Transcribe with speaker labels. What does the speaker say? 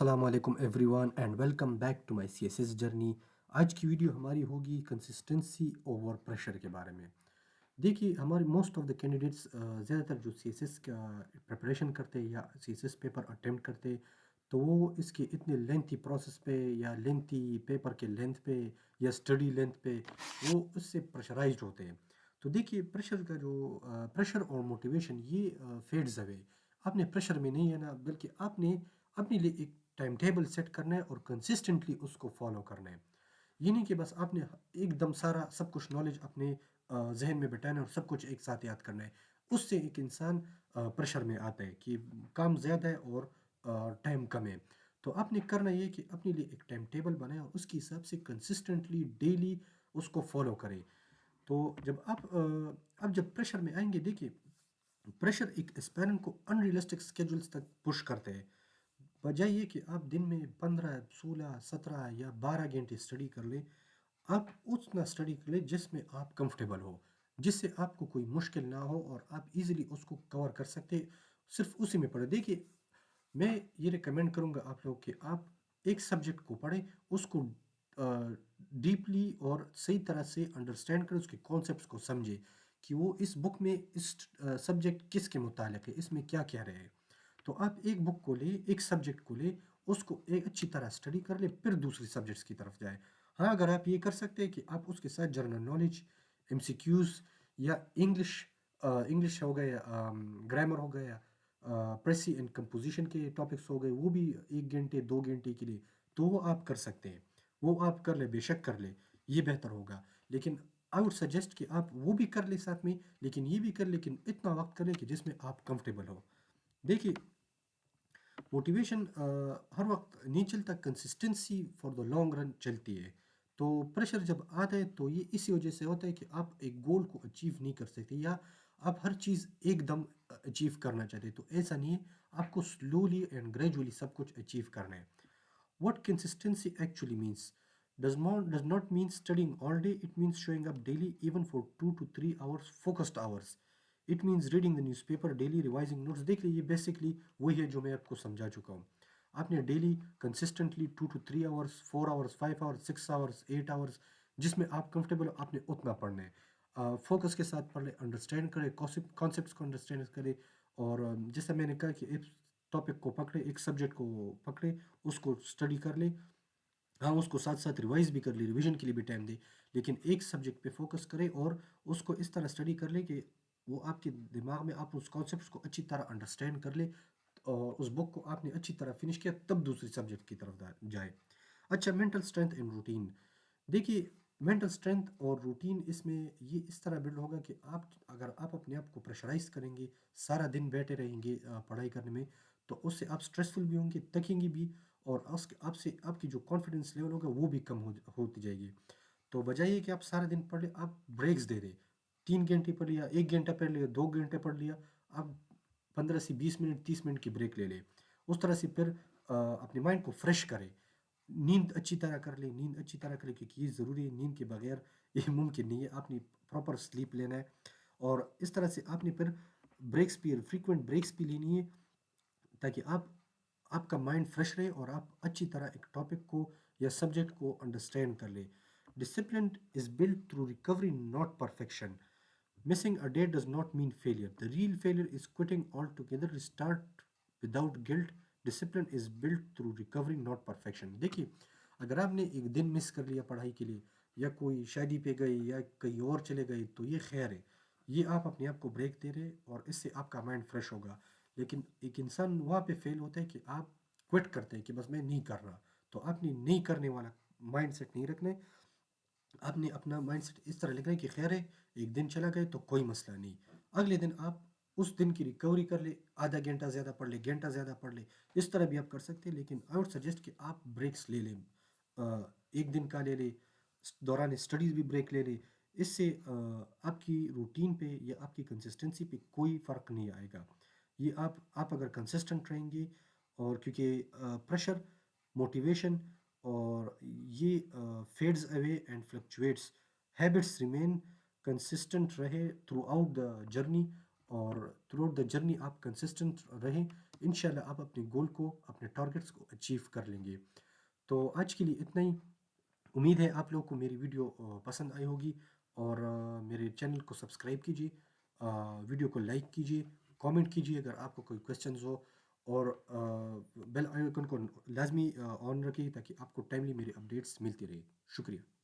Speaker 1: السلام علیکم everyone and welcome back to my C S S journey. آج کی ویڈیو ہماری ہوگی کنسسٹنسی اوور پریشر کے بارے میں۔ دیکھیے ہمارے موسٹ آف دا کینڈیڈیٹس زیادہ تر جو سی ایس ایس کا پریپریشن کرتے یا C S S paper attempt کرتے تو وہ اس کے اتنے لینتھی پروسیس پہ یا لینتھی پیپر کے لینتھ پہ یا اسٹڈی لینتھ پہ وہ اس سے پریشرائزڈ ہوتے ہیں۔ تو دیکھیے پریشر کا جو پریشر اور موٹیویشن یہ فیڈز اوے۔ آپ نے پریشر میں نہیں ہے نا، بلکہ آپ نے اپنے لیے ایک ٹائم ٹیبل سیٹ کرنا ہے اور کنسسٹنٹلی اس کو فالو کرنا ہے۔ یہ نہیں کہ بس آپ نے ایک دم سارا سب کچھ نالج اپنے ذہن میں بٹانا ہے اور سب کچھ ایک ساتھ یاد کرنا ہے۔ اس سے ایک انسان پریشر میں آتا ہے کہ کام زیادہ ہے اور ٹائم کم ہے۔ تو آپ نے کرنا یہ کہ اپنے لیے ایک ٹائم ٹیبل بنائے اور اس کے حساب سے کنسسٹنٹلی ڈیلی اس کو فالو کرے۔ تو جب پریشر میں آئیں گے، دیکھیے پریشر ایک اسپیرنٹ کو ان ریئلسٹک اسکیجولز تک پش کرتے ہیں۔ بجائے یہ کہ آپ دن میں 15 16 17 یا 12 گھنٹے اسٹڈی کر لیں، آپ اتنا اسٹڈی کر لیں جس میں آپ کمفرٹیبل ہو، جس سے آپ کو کوئی مشکل نہ ہو اور آپ ایزیلی اس کو کور کر سکتے، صرف اسی میں پڑھیں۔ دیکھیے میں یہ ریکمینڈ کروں گا آپ لوگ کہ آپ ایک سبجیکٹ کو پڑھیں، اس کو ڈیپلی اور صحیح طرح سے انڈرسٹینڈ کریں، اس کے کانسیپٹس کو سمجھیں کہ وہ اس بک میں اس سبجیکٹ کس کے متعلق ہے، اس میں کیا کہہ رہے ہیں۔ تو آپ ایک بک کو لیں، ایک سبجیکٹ کو لیں، اس کو ایک اچھی طرح اسٹڈی کر لیں، پھر دوسری سبجیکٹس کی طرف جائیں۔ ہاں اگر آپ یہ کر سکتے ہیں کہ آپ اس کے ساتھ general knowledge, M C Qs یا انگلش ہو گئے، گرامر ہو گیا، پریسی اینڈ کمپوزیشن کے ٹاپکس ہو گئے، وہ بھی 1 گھنٹے 2 گھنٹے کے لیے تو وہ آپ کر سکتے ہیں، وہ آپ کر لیں، بے شک کر لیں، یہ بہتر ہوگا۔ لیکن آئی وڈ سجیسٹ کہ آپ وہ بھی کر لیں ساتھ میں، لیکن یہ بھی کر لیں، لیکن اتنا وقت کر لیں کہ جس میں آپ کمفرٹیبل ہو۔ دیکھیے موٹیویشن ہر وقت نہیں چلتا، consistency for the long run چلتی ہے۔ تو پریشر جب آتا ہے تو یہ اسی وجہ سے ہوتا ہے کہ آپ ایک گول کو اچیو نہیں کر سکتے یا آپ ہر چیز ایک دم اچیو کرنا چاہتے، تو ایسا نہیں ہے، آپ کو سلولی اینڈ گریجولی سب کچھ اچیو کرنا ہے۔ What consistency actually means does not mean studying all day. It means showing up daily, even for 2 to 3 hours, focused hours. It means reading the newspaper daily, revising notes. دیکھ لیجیے basically وہی ہے جو میں آپ کو سمجھا چکا ہوں۔ آپ نے daily consistently 2 to 3 hours، 4 hours، 5 hours، 6 hours، 8 hours، جس میں آپ کمفرٹیبل ہو، آپ نے اتنا پڑھنا ہے۔ فوکس کے ساتھ پڑھ لیں، انڈرسٹینڈ کریں، کانسیپٹس کو انڈرسٹینڈ کریں، اور جیسا میں نے کہا کہ ایک ٹاپک کو پکڑے، ایک سبجیکٹ کو پکڑے، اس کو اسٹڈی کر لے۔ ہاں اس کو ساتھ ساتھ ریوائز بھی کر لے، ریویژن کے لیے بھی ٹائم دے، لیکن ایک سبجیکٹ پہ فوکس کرے اور اس کو اس طرح اسٹڈی کر لے کہ وہ آپ کے دماغ میں آپ اس کانسیپٹس کو اچھی طرح انڈرسٹینڈ کر لے، اور اس بک کو آپ نے اچھی طرح فنش کیا، تب دوسری سبجیکٹ کی طرف جائے۔ اچھا، مینٹل اسٹرینتھ اینڈ روٹین۔ دیکھیے مینٹل اسٹرینتھ اور روٹین اس میں یہ اس طرح بلڈ ہوگا کہ اگر آپ اپنے آپ کو پریشرائز کریں گے، سارا دن بیٹھے رہیں گے پڑھائی کرنے میں، تو اس سے آپ اسٹریسفل بھی ہوں گے، تھکیں گے بھی، اور آپ کی جو کانفیڈنس لیول ہوگا وہ بھی کم ہوتی جائے گی۔ تو بجائے کہ آپ سارا دن پڑھ لیں، آپ بریکس دے دیں، 3 گھنٹے پڑھ لیا، 1 گھنٹہ پڑھ لیا، 2 گھنٹے پڑھ لیا، آپ 15 سے 20 منٹ 30 منٹ کی بریک لے لیں۔ اس طرح سے پھر اپنے مائنڈ کو فریش کریں، نیند اچھی طرح کر لیں، نیند اچھی طرح کر لیں، کیونکہ یہ ضروری ہے، نیند کے بغیر یہ ممکن نہیں ہے، آپ نے پراپر سلیپ لینا ہے، اور اس طرح سے آپ نے پھر فریکوینٹ بریکس بھی لینی ہے، تاکہ آپ کا مائنڈ فریش رہے اور آپ اچھی طرح ایک ٹاپک کو یا سبجیکٹ کو انڈرسٹینڈ کر لیں۔ Discipline is build through recovery, not perfection. Missing a day does not mean failure, the real failure is quitting all together, restart without guilt. Discipline is build through recovery, not perfection. دیکھیے اگر آپ نے ایک دن مس کر لیا پڑھائی کے لیے، یا کوئی شادی پہ گئے یا کہیں اور چلے گئے، تو یہ خیر ہے، یہ آپ اپنے آپ کو بریک دے رہے اور اس سے آپ کا مائنڈ فریش ہوگا۔ لیکن ایک انسان وہاں پہ فیل ہوتا ہے کہ آپ کوئٹ کرتے ہیں کہ بس میں نہیں کر رہا، تو آپ نے نہیں کرنے والا مائنڈ سیٹ نہیں رکھنا ہے، آپ نے اپنا مائنڈ سیٹ اس طرح لکھنا ہے کہ خیر ہے، ایک دن چلا گئے تو کوئی مسئلہ نہیں، اگلے دن آپ اس دن کی ریکوری کر لے، آدھا گھنٹہ زیادہ پڑھ لے، گھنٹہ زیادہ پڑھ لے، اس طرح بھی آپ کر سکتے ہیں۔ لیکن آئی وڈ سجیسٹ کہ آپ بریکس لے لیں، ایک دن کا لے لیں، دوران اسٹڈیز بھی بریک لے لیں، اس سے آپ کی روٹین پہ یا آپ کی کنسسٹنسی پہ کوئی فرق نہیں آئے گا۔ یہ آپ اگر کنسسٹنٹ رہیں گے، اور کیونکہ پریشر، موٹیویشن اور یہ feeds away and fluctuates, habits remain, consistent رہے تھرو آؤٹ دا جرنی، اور تھرو آؤٹ دا جرنی آپ کنسسٹنٹ رہیں، انشاءاللہ آپ اپنے گول کو، اپنے ٹارگٹس کو اچیو کر لیں گے۔ تو آج کے لیے اتنا ہی۔ امید ہے آپ لوگوں کو میری ویڈیو پسند آئی ہوگی، اور میرے چینل کو سبسکرائب کیجیے، ویڈیو کو لائک کیجیے، کامنٹ کیجیے اگر آپ کو کوئی کویسچنز ہو، اور بیل آئیکن کو لازمی آن رکھیے تاکہ آپ کو ٹائملی میرے اپڈیٹس ملتی رہے۔ شکریہ۔